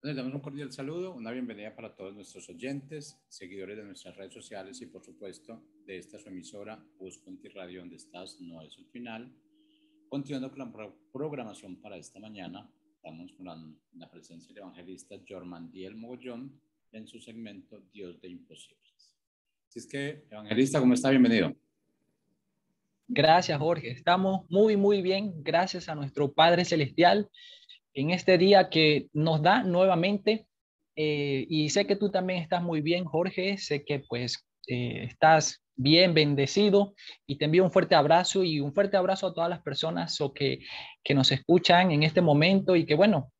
Les damos un cordial saludo, una bienvenida para todos nuestros oyentes, seguidores de nuestras redes sociales y por supuesto de esta su emisora Busconti Radio, donde estás, no es el final. Continuando con la programación para esta mañana, estamos con la presencia del evangelista Jormandiel Mogollón en su segmento Dios de Imposibles. Así es que, evangelista, ¿cómo está? Bienvenido. Gracias, Jorge. Estamos muy bien, gracias a nuestro Padre Celestial en este día que nos da nuevamente. Y sé que tú también estás muy bien, Jorge. Sé que pues estás bien bendecido y te envío un fuerte abrazo y un fuerte abrazo a todas las personas que nos escuchan en este momento y que bueno,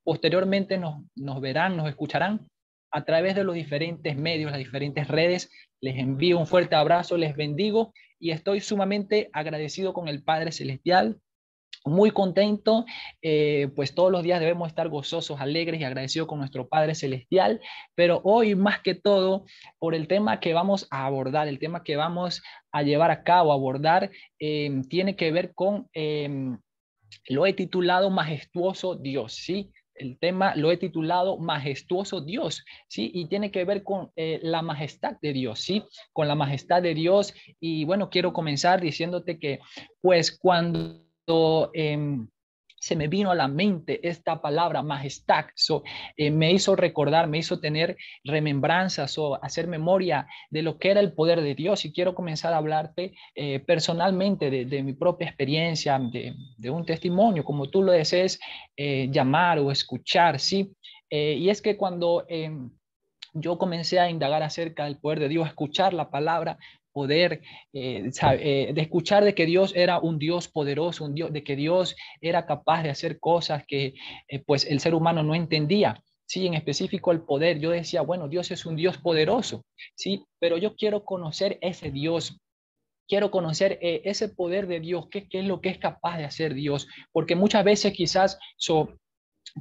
posteriormente nos verán, nos escucharán a través de los diferentes medios, las diferentes redes. Les envío un fuerte abrazo, les bendigo y estoy sumamente agradecido con el Padre Celestial, muy contento, pues todos los días debemos estar gozosos, alegres y agradecidos con nuestro Padre Celestial, pero hoy más que todo por el tema que vamos a abordar, el tema que vamos a llevar a cabo, a abordar, tiene que ver con, lo he titulado Majestuoso Dios, ¿sí? El tema lo he titulado Majestuoso Dios, ¿sí? Y tiene que ver con la majestad de Dios, ¿sí? Con la majestad de Dios. Y bueno, quiero comenzar diciéndote que, pues, cuando se me vino a la mente esta palabra majestad, me hizo recordar, me hizo tener remembranzas o hacer memoria de lo que era el poder de Dios. Y quiero comenzar a hablarte personalmente de mi propia experiencia, de un testimonio, como tú lo desees llamar o escuchar, ¿sí? Y es que cuando yo comencé a indagar acerca del poder de Dios, a escuchar la palabra, poder de escuchar de que Dios era un Dios poderoso, un Dios, de que Dios era capaz de hacer cosas que pues el ser humano no entendía. Sí, en específico el poder. Yo decía, bueno, Dios es un Dios poderoso, sí, pero yo quiero conocer ese Dios. Quiero conocer ese poder de Dios, qué es lo que es capaz de hacer Dios, porque muchas veces quizás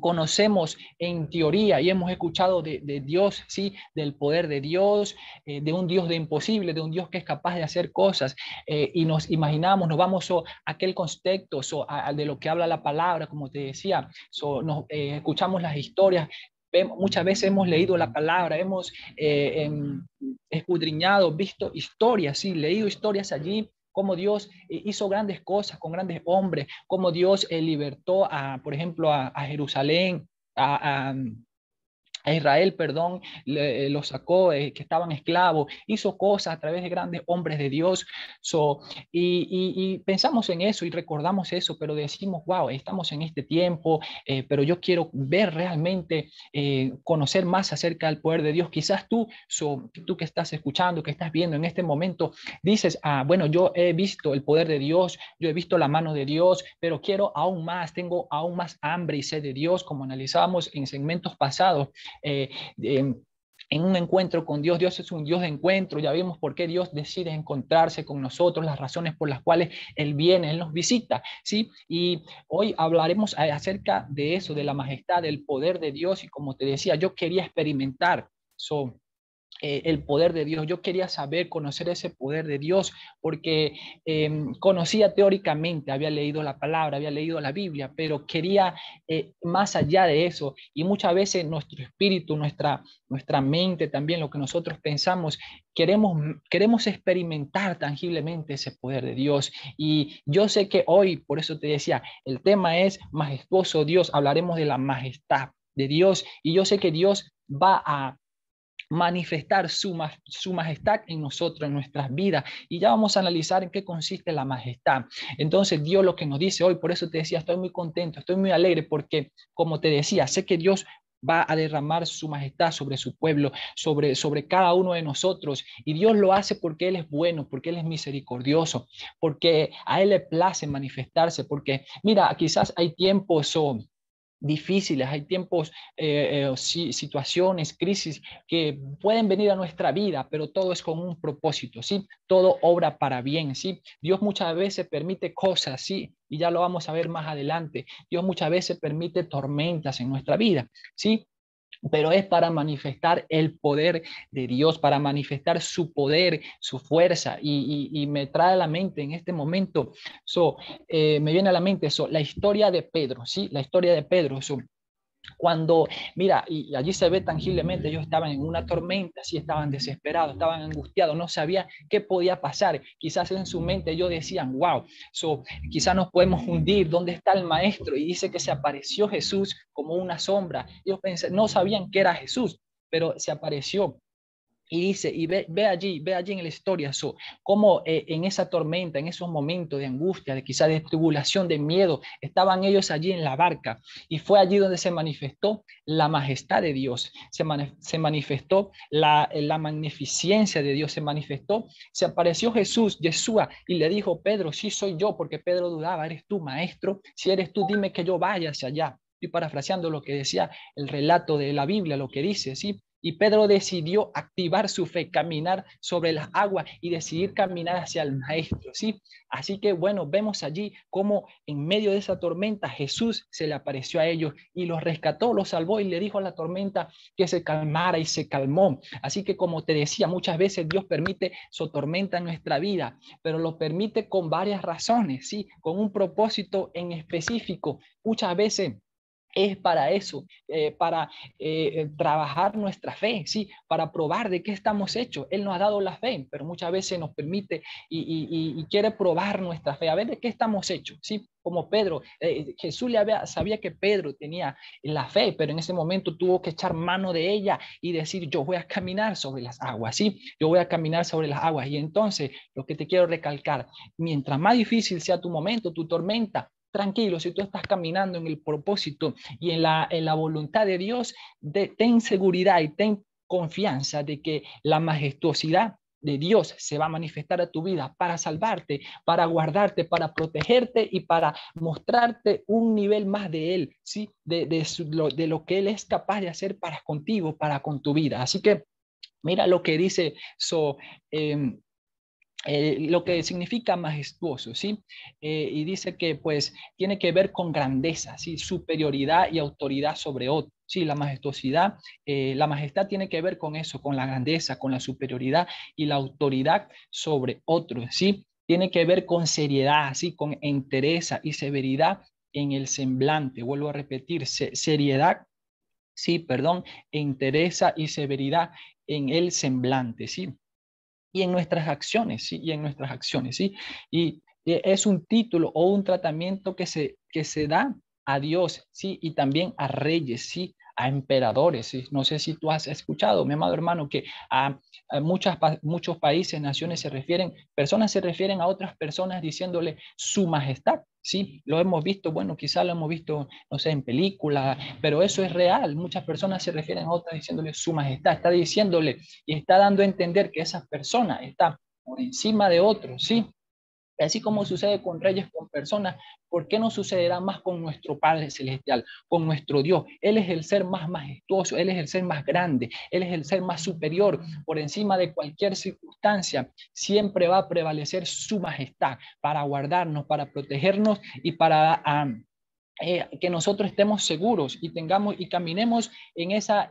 conocemos en teoría y hemos escuchado de Dios, sí, del poder de Dios, de un Dios de imposible, de un Dios que es capaz de hacer cosas, y nos imaginamos, nos vamos a aquel contexto de lo que habla la palabra, como te decía, escuchamos las historias. Muchas veces hemos leído la palabra, hemos escudriñado, visto historias, sí, leído historias allí, cómo Dios hizo grandes cosas con grandes hombres, cómo Dios libertó, por ejemplo, a Jerusalén, a, a, a Israel, perdón, lo sacó, que estaban esclavos, hizo cosas a través de grandes hombres de Dios. Y pensamos en eso y recordamos eso, pero decimos, wow, estamos en este tiempo, pero yo quiero ver realmente, conocer más acerca del poder de Dios. Quizás tú que estás escuchando, que estás viendo en este momento, dices, bueno, yo he visto el poder de Dios, yo he visto la mano de Dios, pero quiero aún más, tengo aún más hambre y sed de Dios, como analizábamos en segmentos pasados. Eh, en un encuentro con Dios. Dios es un Dios de encuentro. Ya vimos por qué Dios decide encontrarse con nosotros, las razones por las cuales Él viene, Él nos visita, ¿sí? Y hoy hablaremos acerca de eso, de la majestad, del poder de Dios. Y como te decía, yo quería experimentar el poder de Dios. Yo quería saber, conocer ese poder de Dios, porque conocía teóricamente, había leído la palabra, había leído la Biblia, pero quería más allá de eso. Y muchas veces nuestro espíritu, nuestra mente también, lo que nosotros pensamos, queremos experimentar tangiblemente ese poder de Dios. Y yo sé que hoy, por eso te decía, el tema es majestuoso Dios, hablaremos de la majestad de Dios, y yo sé que Dios va a manifestar su majestad en nosotros, en nuestras vidas. Y ya vamos a analizar en qué consiste la majestad. Entonces, Dios lo que nos dice hoy, por eso te decía, estoy muy contento, estoy muy alegre, porque, como te decía, sé que Dios va a derramar su majestad sobre su pueblo, sobre cada uno de nosotros. Y Dios lo hace porque Él es bueno, porque Él es misericordioso, porque a Él le place manifestarse, porque, mira, quizás hay tiempos difíciles, hay tiempos, situaciones, crisis que pueden venir a nuestra vida, pero todo es con un propósito, ¿sí? Todo obra para bien, ¿sí? Dios muchas veces permite cosas, ¿sí? Y ya lo vamos a ver más adelante. Dios muchas veces permite tormentas en nuestra vida, ¿sí? pero es para manifestar el poder de Dios, para manifestar su poder, su fuerza. Y me trae a la mente en este momento, me viene a la mente la historia de Pedro, ¿sí? La historia de Pedro. Cuando, mira, y allí se ve tangiblemente, ellos estaban en una tormenta, sí, estaban desesperados, estaban angustiados, no sabían qué podía pasar. Quizás en su mente ellos decían, wow, quizás nos podemos hundir, ¿dónde está el maestro? Y dice que se apareció Jesús como una sombra. Ellos no sabían que era Jesús, pero se apareció. Y dice, y ve allí en la historia, cómo en esa tormenta, en esos momentos de angustia, de quizá de tribulación, de miedo, estaban ellos allí en la barca. Y fue allí donde se manifestó la majestad de Dios, se manifestó la magnificencia de Dios, se manifestó, se apareció Jesús, Yeshua, y le dijo, Pedro, sí soy yo, porque Pedro dudaba, ¿eres tú, maestro? Si eres tú, dime que yo vaya hacia allá. Estoy parafraseando lo que decía el relato de la Biblia, lo que dice, ¿sí? Y Pedro decidió activar su fe, caminar sobre las aguas y decidir caminar hacia el maestro, ¿sí? Así que bueno, vemos allí cómo en medio de esa tormenta Jesús se le apareció a ellos y los rescató, los salvó y le dijo a la tormenta que se calmara y se calmó. Así que como te decía, muchas veces Dios permite su tormenta en nuestra vida, pero lo permite con varias razones, ¿sí? Con un propósito en específico. Muchas veces es para eso, para trabajar nuestra fe, ¿sí? Para probar de qué estamos hechos. Él nos ha dado la fe, pero muchas veces nos permite y quiere probar nuestra fe, a ver de qué estamos hechos, ¿sí? Como Pedro, Jesús sabía que Pedro tenía la fe, pero en ese momento tuvo que echar mano de ella y decir, yo voy a caminar sobre las aguas, ¿sí? Yo voy a caminar sobre las aguas. Y entonces, lo que te quiero recalcar, mientras más difícil sea tu momento, tu tormenta, tranquilo, si tú estás caminando en el propósito y en la voluntad de Dios, ten seguridad y ten confianza de que la majestuosidad de Dios se va a manifestar a tu vida para salvarte, para guardarte, para protegerte y para mostrarte un nivel más de Él, ¿sí? De lo que Él es capaz de hacer para contigo, para con tu vida. Así que mira lo que dice eh, lo que significa majestuoso, ¿sí? Y dice que pues tiene que ver con grandeza, ¿sí? Superioridad y autoridad sobre otro. Sí, la majestuosidad, la majestad tiene que ver con eso, con la grandeza, con la superioridad y la autoridad sobre otros, ¿sí? Tiene que ver con seriedad, ¿sí? Con entereza y severidad en el semblante. Vuelvo a repetir, seriedad, sí, perdón, entereza y severidad en el semblante, ¿sí? Y en nuestras acciones, ¿sí? Y en nuestras acciones, ¿sí? Y es un título o un tratamiento que se da a Dios, ¿sí? Y también a reyes, ¿sí? A emperadores, ¿sí? No sé si tú has escuchado, mi amado hermano, que a muchos países, naciones personas se refieren a otras personas diciéndole su majestad, ¿sí? Lo hemos visto, bueno, quizá lo hemos visto, no sé, en películas, pero eso es real. Muchas personas se refieren a otras diciéndole su majestad, está diciéndole y está dando a entender que esa persona está por encima de otros, ¿sí? Así como sucede con reyes, con personas, ¿por qué no sucederá más con nuestro Padre Celestial, con nuestro Dios? Él es el ser más majestuoso, Él es el ser más grande, Él es el ser más superior, por encima de cualquier circunstancia. Siempre va a prevalecer su majestad para guardarnos, para protegernos y para que nosotros estemos seguros y tengamos y caminemos en esa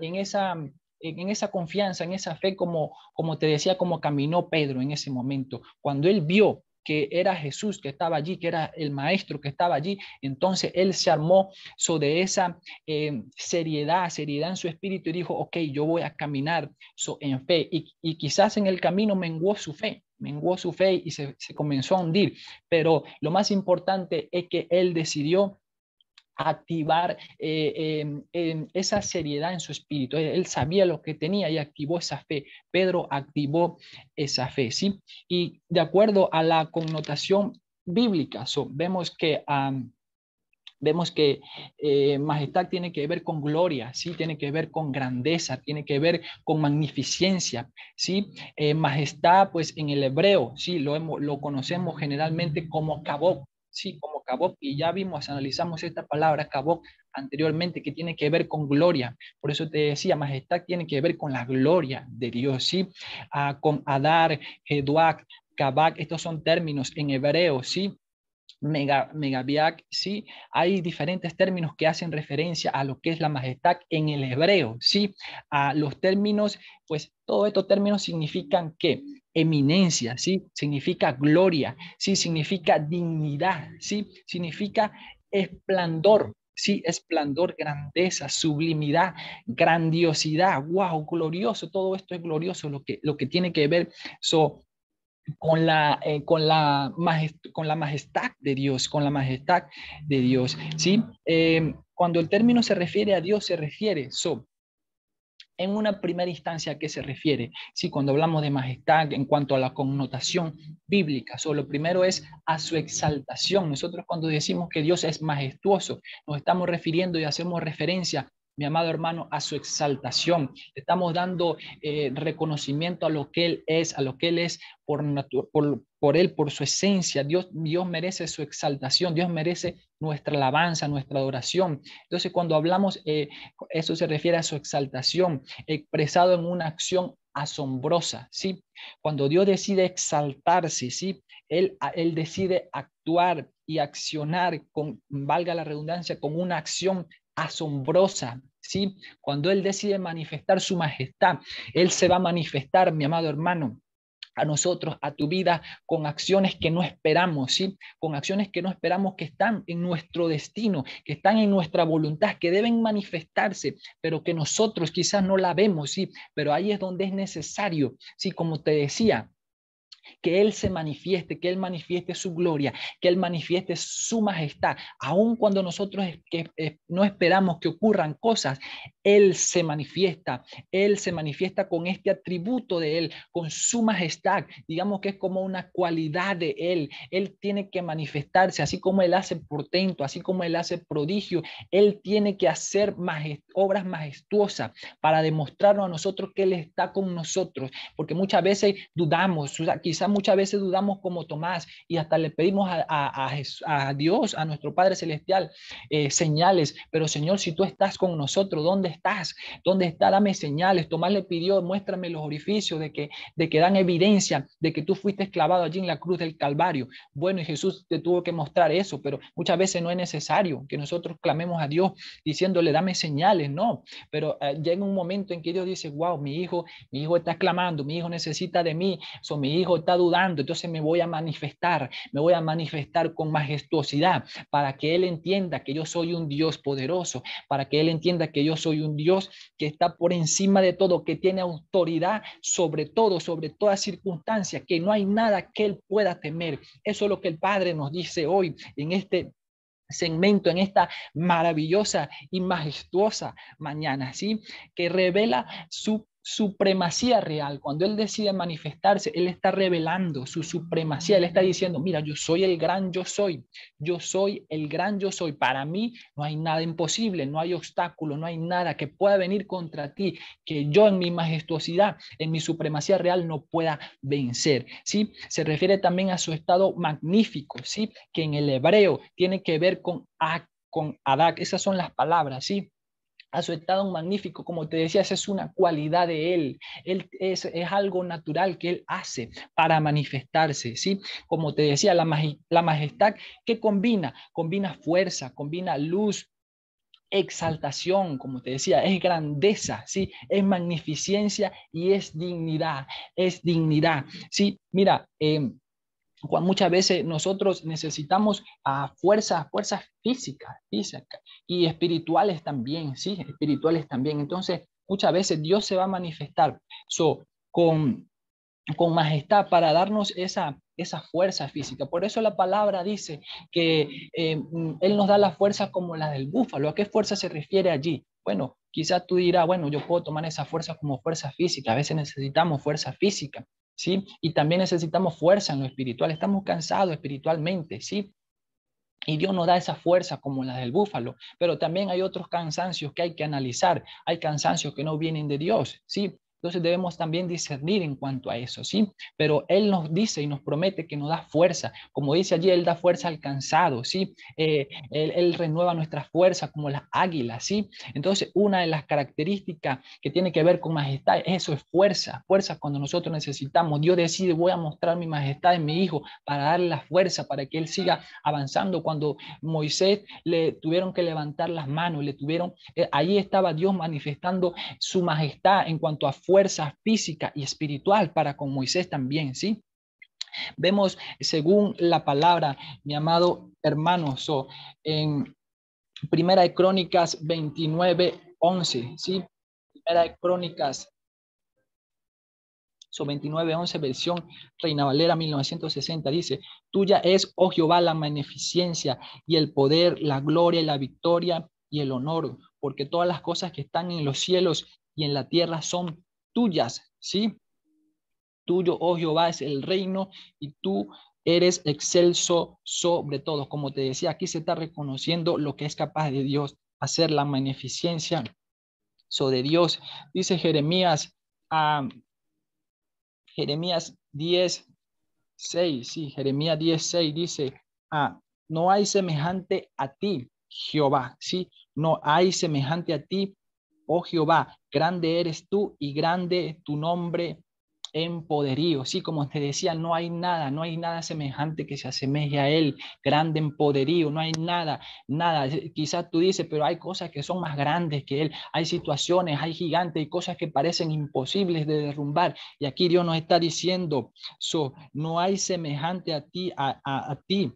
confianza, en esa fe, como te decía, como caminó Pedro en ese momento. Cuando él vio que era Jesús que estaba allí, que era el maestro que estaba allí, entonces él se armó sobre esa seriedad en su espíritu y dijo, ok, yo voy a caminar en fe. Y quizás en el camino menguó su fe y se comenzó a hundir, pero lo más importante es que él decidió activar esa seriedad en su espíritu. Él sabía lo que tenía y activó esa fe. Pedro activó esa fe, ¿sí? Y de acuerdo a la connotación bíblica, vemos que majestad tiene que ver con gloria, ¿sí? Tiene que ver con grandeza, tiene que ver con magnificencia, ¿sí? Majestad, pues en el hebreo, ¿sí? Lo conocemos generalmente como kabod, ¿sí? Como kabod, y ya analizamos esta palabra kabod anteriormente, que tiene que ver con gloria. Por eso te decía, majestad tiene que ver con la gloria de Dios, ¿sí? Con Adar, Eduak, Kabak, estos son términos en hebreo, ¿sí? Megabiak, sí, hay diferentes términos que hacen referencia a lo que es la majestad en el hebreo, sí, a los términos, pues todos estos términos significan que eminencia, sí, significa gloria, sí, significa dignidad, sí, significa esplendor. Sí, esplendor, grandeza, sublimidad, grandiosidad, wow, glorioso, todo esto es glorioso, lo que tiene que ver con la majestad de Dios, con la majestad de Dios, ¿sí? Cuando el término se refiere a Dios, se refiere, en una primera instancia, ¿a qué se refiere? Sí, cuando hablamos de majestad en cuanto a la connotación bíblica, lo primero es a su exaltación. Nosotros cuando decimos que Dios es majestuoso, nos estamos refiriendo y hacemos referencia, mi amado hermano, a su exaltación. Estamos dando reconocimiento a lo que Él es, a lo que Él es por Él, por su esencia. Dios merece su exaltación, Dios merece nuestra alabanza, nuestra adoración. Entonces, cuando hablamos, eso se refiere a su exaltación, expresado en una acción asombrosa, ¿sí? Cuando Dios decide exaltarse, ¿sí? Él decide actuar y accionar, valga la redundancia, con una acción asombrosa, ¿sí? Cuando Él decide manifestar su majestad, Él se va a manifestar, mi amado hermano, a nosotros, a tu vida, con acciones que no esperamos, ¿sí? Con acciones que no esperamos, que están en nuestro destino, que están en nuestra voluntad, que deben manifestarse, pero que nosotros quizás no la vemos, ¿sí? Pero ahí es donde es necesario, ¿sí? Como te decía, que Él se manifieste, que Él manifieste su gloria, que Él manifieste su majestad, aun cuando nosotros no esperamos que ocurran cosas, Él se manifiesta con este atributo de Él, con su majestad, digamos que es como una cualidad de Él tiene que manifestarse, así como Él hace portento, así como Él hace prodigio, Él tiene que hacer obras majestuosas para demostrarnos a nosotros que Él está con nosotros, porque muchas veces dudamos, quizás muchas veces dudamos como Tomás y hasta le pedimos a Dios, a nuestro Padre Celestial, señales, pero Señor, si tú estás con nosotros, ¿dónde estás? ¿Dónde está? Dame señales. Tomás le pidió, muéstrame los orificios de que dan evidencia de que tú fuiste clavado allí en la cruz del Calvario. Bueno, y Jesús te tuvo que mostrar eso, pero muchas veces no es necesario que nosotros clamemos a Dios diciéndole, dame señales, no, pero llega un momento en que Dios dice, wow, mi hijo está clamando, mi hijo necesita de mí, mi hijo está dudando, entonces me voy a manifestar con majestuosidad para que él entienda que yo soy un Dios poderoso, para que él entienda que yo soy un Dios que está por encima de todo, que tiene autoridad sobre todo, sobre toda circunstancia, que no hay nada que él pueda temer. Eso es lo que el Padre nos dice hoy en este segmento, en esta maravillosa y majestuosa mañana, ¿sí? Que revela su supremacía real. Cuando Él decide manifestarse, Él está revelando su supremacía. Él está diciendo, mira, yo soy el gran yo soy el gran yo soy. Para mí no hay nada imposible, no hay obstáculo, no hay nada que pueda venir contra ti, que yo en mi majestuosidad, en mi supremacía real no pueda vencer, ¿sí? Se refiere también a su estado magnífico, ¿sí? Que en el hebreo tiene que ver con Adak. Esas son las palabras, ¿sí? A su estado magnífico, como te decía, esa es una cualidad de él es algo natural que él hace para manifestarse, ¿sí? Como te decía, la majestad que combina fuerza, combina luz, exaltación, como te decía, es grandeza, ¿sí? Es magnificencia y es dignidad, ¿sí? Mira, muchas veces nosotros necesitamos fuerzas físicas y espirituales también, sí, espirituales también. Entonces, muchas veces Dios se va a manifestar con, con majestad para darnos esa fuerza física. Por eso la palabra dice que Él nos da la fuerza como la del búfalo. ¿A qué fuerza se refiere allí? Bueno, quizás tú dirás, bueno, yo puedo tomar esa fuerza como fuerza física. A veces necesitamos fuerza física, ¿sí? Y también necesitamos fuerza en lo espiritual. Estamos cansados espiritualmente, ¿sí? Y Dios nos da esa fuerza como la del búfalo, pero también hay otros cansancios que hay que analizar. Hay cansancios que no vienen de Dios, ¿sí? Entonces debemos también discernir en cuanto a eso, ¿sí? Pero Él nos dice y nos promete que nos da fuerza. Como dice allí, Él da fuerza al cansado, ¿sí? Él renueva nuestra fuerza como las águilas, ¿sí? Entonces, una de las características que tiene que ver con majestad, eso es fuerza. Fuerza cuando nosotros necesitamos. Dios decide, voy a mostrar mi majestad en mi hijo para darle la fuerza, para que Él siga avanzando. Cuando Moisés le tuvieron que levantar las manos, ahí estaba Dios manifestando su majestad en cuanto a fuerza física y espiritual para con Moisés también, ¿sí? Vemos según la palabra, mi amado hermano, en Primera de Crónicas 29:11, ¿sí? Primera de Crónicas 29:11, versión Reina Valera 1960, dice: tuya es, oh Jehová, la magnificencia y el poder, la gloria y la victoria y el honor, porque todas las cosas que están en los cielos y en la tierra son tuyas, ¿sí? Tuyo, oh Jehová, es el reino y tú eres excelso sobre todo. Como te decía, aquí se está reconociendo lo que es capaz de Dios hacer, la magnificencia sobre Dios. Dice Jeremías, Jeremías 10:6, sí, Jeremías 10:6 dice, no hay semejante a ti, Jehová, sí, no hay semejante a ti, oh Jehová, grande eres tú y grande tu nombre en poderío. Sí, como te decía, no hay nada semejante que se asemeje a él, grande en poderío, no hay nada, nada. Quizás tú dices, pero hay cosas que son más grandes que él, hay situaciones, hay gigantes, hay cosas que parecen imposibles de derrumbar. Y aquí Dios nos está diciendo, no hay semejante a ti, a ti.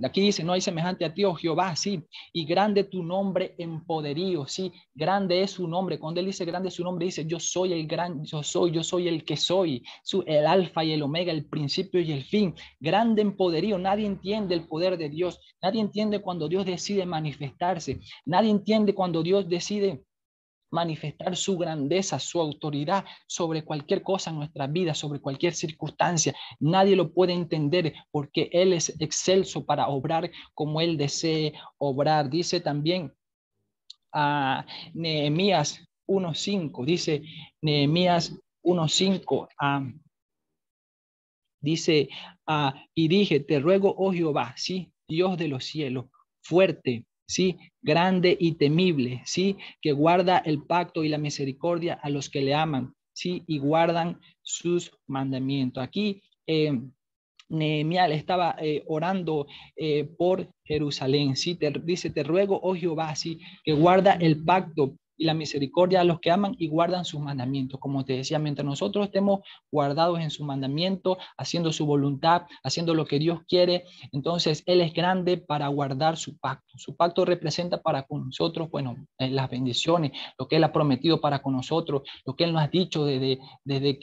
Aquí dice, no hay semejante a ti, oh Jehová, sí, y grande tu nombre en poderío, sí, grande es su nombre. Cuando él dice grande es su nombre, dice, yo soy el gran, yo soy el que soy, el alfa y el omega, el principio y el fin, grande en poderío. Nadie entiende el poder de Dios, nadie entiende cuando Dios decide manifestarse, nadie entiende cuando Dios decide manifestar su grandeza, su autoridad sobre cualquier cosa en nuestra vida, sobre cualquier circunstancia. Nadie lo puede entender porque Él es excelso para obrar como Él desee obrar. Dice también a Nehemías 1:5, dice Nehemías 1:5, dice, y dije, te ruego, oh Jehová, sí, Dios de los cielos, fuerte, sí, grande y temible, sí, que guarda el pacto y la misericordia a los que le aman, sí, y guardan sus mandamientos. Aquí Nehemías estaba orando por Jerusalén, sí, dice, te ruego, oh Jehová, sí, que guarda el pacto y la misericordia a los que aman y guardan sus mandamientos. Como te decía, mientras nosotros estemos guardados en su mandamiento, haciendo su voluntad, haciendo lo que Dios quiere, entonces Él es grande para guardar su pacto. Su pacto representa para con nosotros, bueno, las bendiciones, lo que Él ha prometido para con nosotros, lo que Él nos ha dicho desde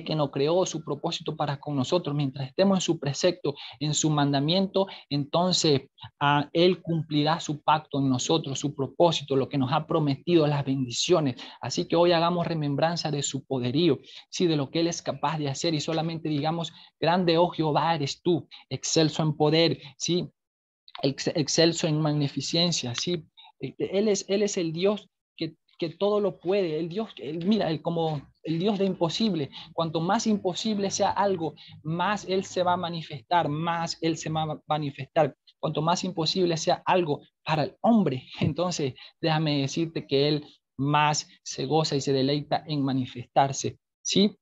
que nos creó, su propósito para con nosotros. Mientras estemos en su precepto, en su mandamiento, entonces Él cumplirá su pacto en nosotros, su propósito, lo que nos ha prometido, las bendiciones. Así que hoy hagamos remembranza de su poderío, sí, de lo que Él es capaz de hacer, y solamente digamos, grande, oh Jehová, eres tú, excelso en poder, sí, excelso en magnificencia, sí. Él es el Dios que todo lo puede, el Dios, mira, como el Dios de imposible. Cuanto más imposible sea algo, más Él se va a manifestar, más Él se va a manifestar. Cuanto más imposible sea algo para el hombre, entonces déjame decirte que Él más se goza y se deleita en manifestarse, ¿sí?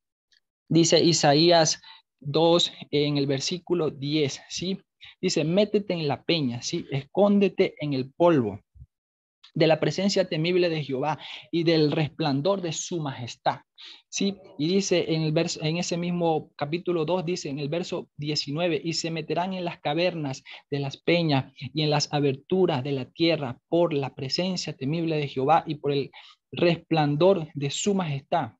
Dice Isaías 2 en el versículo 10, ¿sí? Dice, métete en la peña, ¿sí? Escóndete en el polvo de la presencia temible de Jehová y del resplandor de su majestad, ¿sí? Y dice en el verso, en ese mismo capítulo 2, dice en el verso 19, y se meterán en las cavernas de las peñas y en las aberturas de la tierra por la presencia temible de Jehová y por el resplandor de su majestad,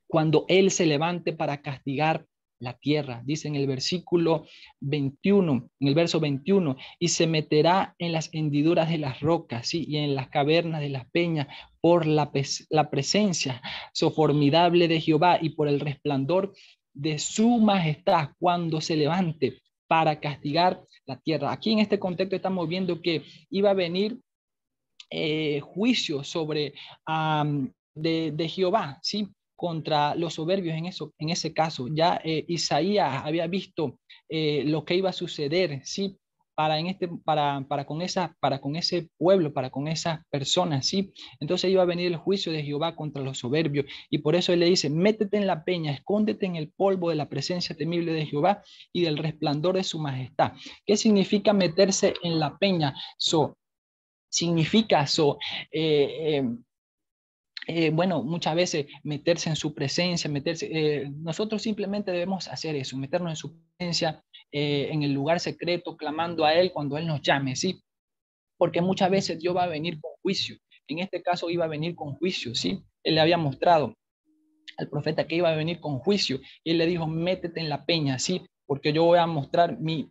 cuando Él se levante para castigar la tierra. Dice en el versículo 21, en el verso 21, y se meterá en las hendiduras de las rocas, ¿sí? Y en las cavernas de las peñas por la presencia so formidable de Jehová y por el resplandor de su majestad cuando se levante para castigar la tierra. Aquí en este contexto estamos viendo que iba a venir juicio sobre de Jehová, ¿sí? Contra los soberbios en ese caso. Ya Isaías había visto lo que iba a suceder, ¿sí? Para con ese pueblo, para con esas personas, ¿sí? Entonces iba a venir el juicio de Jehová contra los soberbios, y por eso él le dice: métete en la peña, escóndete en el polvo de la presencia temible de Jehová y del resplandor de su majestad. ¿Qué significa meterse en la peña? Significa bueno, muchas veces meterse en su presencia, nosotros simplemente debemos hacer eso, meternos en su presencia, en el lugar secreto, clamando a Él cuando Él nos llame, ¿sí? Porque muchas veces Dios va a venir con juicio. En este caso iba a venir con juicio, ¿sí? Él le había mostrado al profeta que iba a venir con juicio, y él le dijo: métete en la peña, ¿sí? Porque yo voy a mostrar mi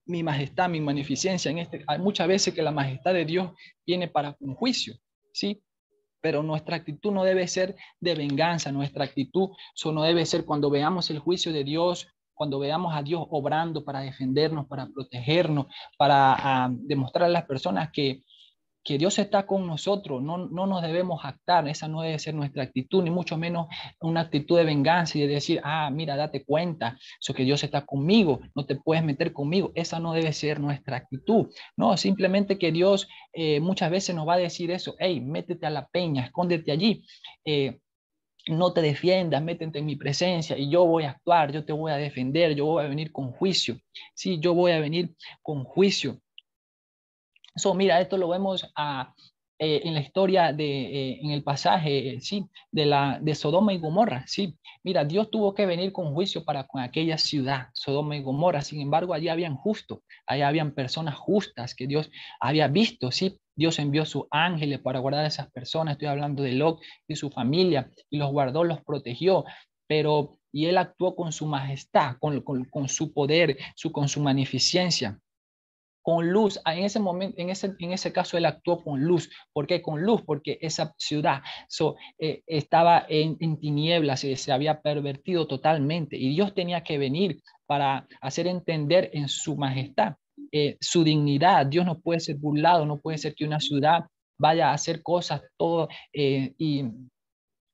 majestad, mi magnificencia. Hay muchas veces que la majestad de Dios viene para un juicio, ¿sí? Pero nuestra actitud no debe ser de venganza, nuestra actitud no debe ser, cuando veamos el juicio de Dios, cuando veamos a Dios obrando para defendernos, para protegernos, para demostrar a las personas que Dios está con nosotros. No nos debemos jactar, esa no debe ser nuestra actitud, ni mucho menos una actitud de venganza y de decir: mira, date cuenta, eso que Dios está conmigo, no te puedes meter conmigo. Esa no debe ser nuestra actitud. No, simplemente que Dios muchas veces nos va a decir eso: hey, métete a la peña, escóndete allí, no te defiendas, métete en mi presencia y yo voy a actuar, yo te voy a defender, yo voy a venir con juicio. Sí, yo voy a venir con juicio. Mira, esto lo vemos en la historia en el pasaje, sí, de Sodoma y Gomorra, sí. Mira, Dios tuvo que venir con juicio para con aquella ciudad, Sodoma y Gomorra. Sin embargo, allí habían justos, allá habían personas justas que Dios había visto, sí. Dios envió sus ángeles para guardar a esas personas. Estoy hablando de Lot y su familia, y los guardó, los protegió. Y él actuó con su majestad, con su poder, con su magnificencia, con luz. En ese momento, en ese caso, él actuó con luz. ¿Por qué con luz? Porque esa ciudad estaba en tinieblas, se había pervertido totalmente, y Dios tenía que venir para hacer entender en su majestad su dignidad. Dios no puede ser burlado, no puede ser que una ciudad vaya a hacer cosas todo y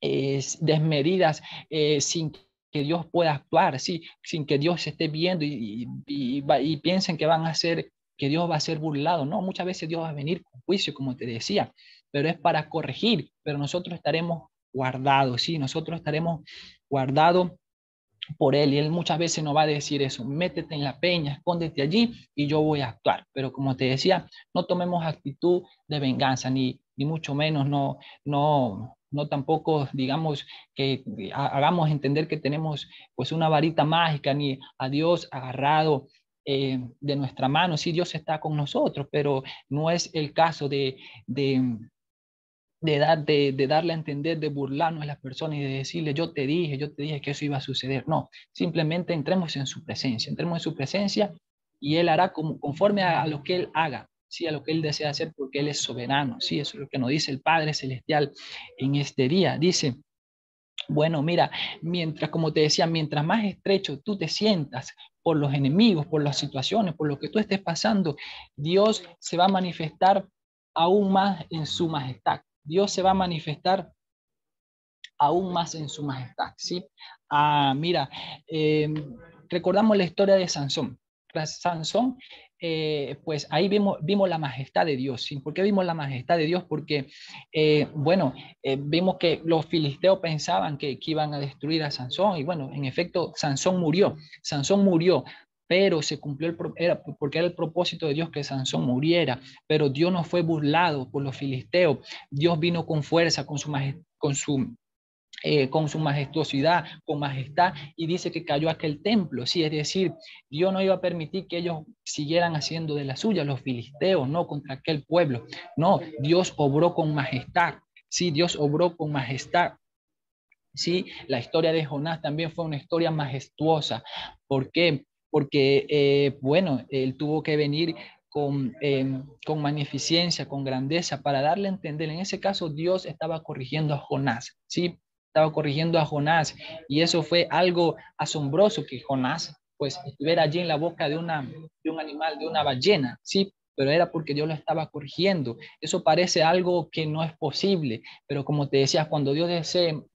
desmedidas, sin que Dios pueda actuar, ¿sí? Sin que Dios se esté viendo y piensen que van a ser, que Dios va a ser burlado. No, muchas veces Dios va a venir con juicio, como te decía, pero es para corregir. Pero nosotros estaremos guardados, ¿sí? Nosotros estaremos guardados por Él, y Él muchas veces nos va a decir eso: métete en la peña, escóndete allí y yo voy a actuar. Pero como te decía, no tomemos actitud de venganza, ni mucho menos, no tampoco digamos que hagamos entender que tenemos pues una varita mágica, ni a Dios agarrado de nuestra mano. Sí, Dios está con nosotros, pero no es el caso de de darle a entender, de burlarnos a las personas y de decirle: yo te dije que eso iba a suceder. No, simplemente entremos en su presencia, y Él hará conforme a lo que Él haga, sí, a lo que Él desea hacer, porque Él es soberano. Sí, eso es lo que nos dice el Padre Celestial en este día. Dice: bueno, mira, como te decía, mientras más estrecho tú te sientas por los enemigos, por las situaciones, por lo que tú estés pasando, Dios se va a manifestar aún más en su majestad. Dios se va a manifestar aún más en su majestad, ¿sí? Mira, recordamos la historia de Sansón. Sansón, pues ahí vimos la majestad de Dios, ¿sí? ¿Por qué vimos la majestad de Dios? Porque, bueno, vimos que los filisteos pensaban que iban a destruir a Sansón, y bueno, en efecto, Sansón murió, pero se cumplió porque era el propósito de Dios que Sansón muriera. Pero Dios no fue burlado por los filisteos. Dios vino con fuerza, con su majestuosidad, con majestad, y dice que cayó aquel templo. Sí, es decir, Dios no iba a permitir que ellos siguieran haciendo de la suya, los filisteos, no, contra aquel pueblo. No, Dios obró con majestad. Sí, Dios obró con majestad. Sí, la historia de Jonás también fue una historia majestuosa. ¿Por qué? Porque, bueno, él tuvo que venir con magnificencia, con grandeza, para darle a entender. En ese caso, Dios estaba corrigiendo a Jonás, ¿sí? Estaba corrigiendo a Jonás, y eso fue algo asombroso, que Jonás, pues, estuviera allí en la boca de un animal, de una ballena, ¿sí? pero era porque Dios lo estaba corrigiendo. Eso parece algo que no es posible, pero como te decía, cuando Dios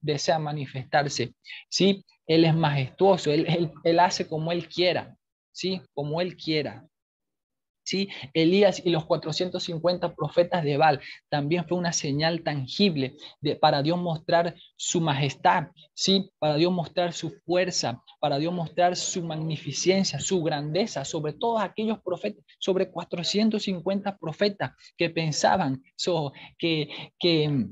desea manifestarse, ¿sí? Él es majestuoso, él hace como Él quiera, ¿sí? Como Él quiera. ¿Sí? Elías y los 450 profetas de Baal también fue una señal tangible para Dios mostrar su majestad, ¿sí? Para Dios mostrar su fuerza, para Dios mostrar su magnificencia, su grandeza sobre todos aquellos profetas, sobre 450 profetas que pensaban que, que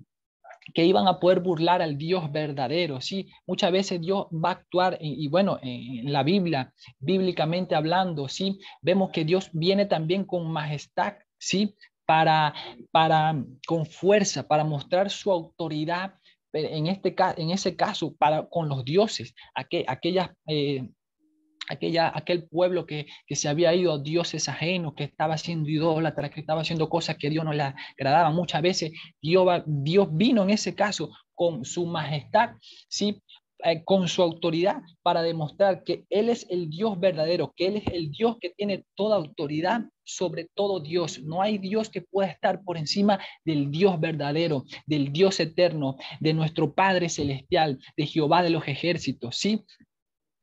que iban a poder burlar al Dios verdadero, ¿sí? Muchas veces Dios va a actuar, y bueno, en la Biblia, bíblicamente hablando, ¿sí? Vemos que Dios viene también con majestad, ¿sí? Con fuerza, para mostrar su autoridad, en ese caso, con los dioses, aquel pueblo que se había ido a dioses ajenos, que estaba haciendo idólatras, que estaba haciendo cosas que Dios no le agradaba. Muchas veces Dios vino en ese caso con su majestad, ¿sí? Con su autoridad para demostrar que Él es el Dios verdadero, que Él es el Dios que tiene toda autoridad sobre todo Dios. No hay Dios que pueda estar por encima del Dios verdadero, del Dios eterno, de nuestro Padre celestial, de Jehová de los ejércitos, ¿sí?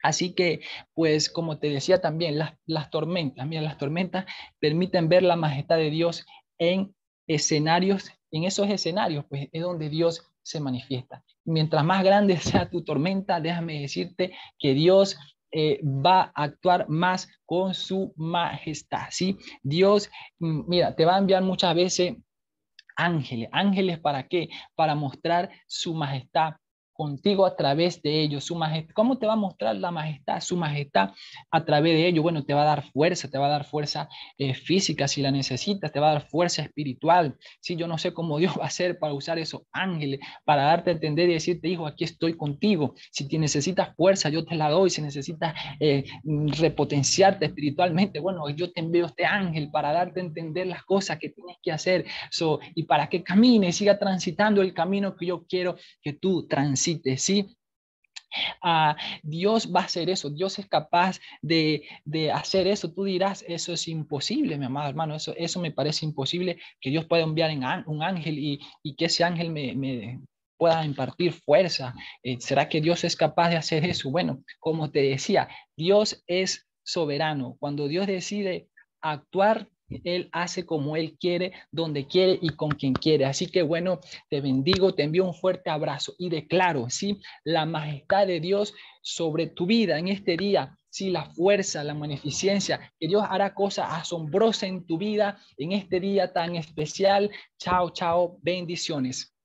Así que, pues, como te decía también, las tormentas, mira, las tormentas permiten ver la majestad de Dios en escenarios, en esos escenarios, pues, es donde Dios se manifiesta. Mientras más grande sea tu tormenta, déjame decirte que Dios va a actuar más con su majestad, ¿sí? Dios, mira, te va a enviar muchas veces ángeles. ¿Ángeles para qué? Para mostrar su majestad contigo a través de ellos. Su majestad. ¿Cómo te va a mostrar la majestad? Su majestad a través de ellos. Bueno, te va a dar fuerza, te va a dar fuerza física si la necesitas, te va a dar fuerza espiritual. Sí, yo no sé cómo Dios va a hacer para usar esos ángeles, para darte a entender y decirte, hijo, aquí estoy contigo. Si te necesitas fuerza, yo te la doy. Si necesitas repotenciarte espiritualmente, bueno, yo te envío este ángel para darte a entender las cosas que tienes que hacer. Y para que camine y siga transitando el camino que yo quiero que tú transites, ¿sí? Dios va a hacer eso, Dios es capaz de hacer eso. Tú dirás, eso es imposible, mi amado hermano, eso me parece imposible, que Dios pueda enviar un ángel y que ese ángel me pueda impartir fuerza. ¿Será que Dios es capaz de hacer eso? Bueno, como te decía, Dios es soberano. Cuando Dios decide actuar, Él hace como Él quiere, donde quiere y con quien quiere. Así que bueno, te bendigo, te envío un fuerte abrazo y declaro, ¿sí? La majestad de Dios sobre tu vida en este día. Sí, la fuerza, la magnificencia, que Dios hará cosas asombrosas en tu vida en este día tan especial. Chao, chao, bendiciones.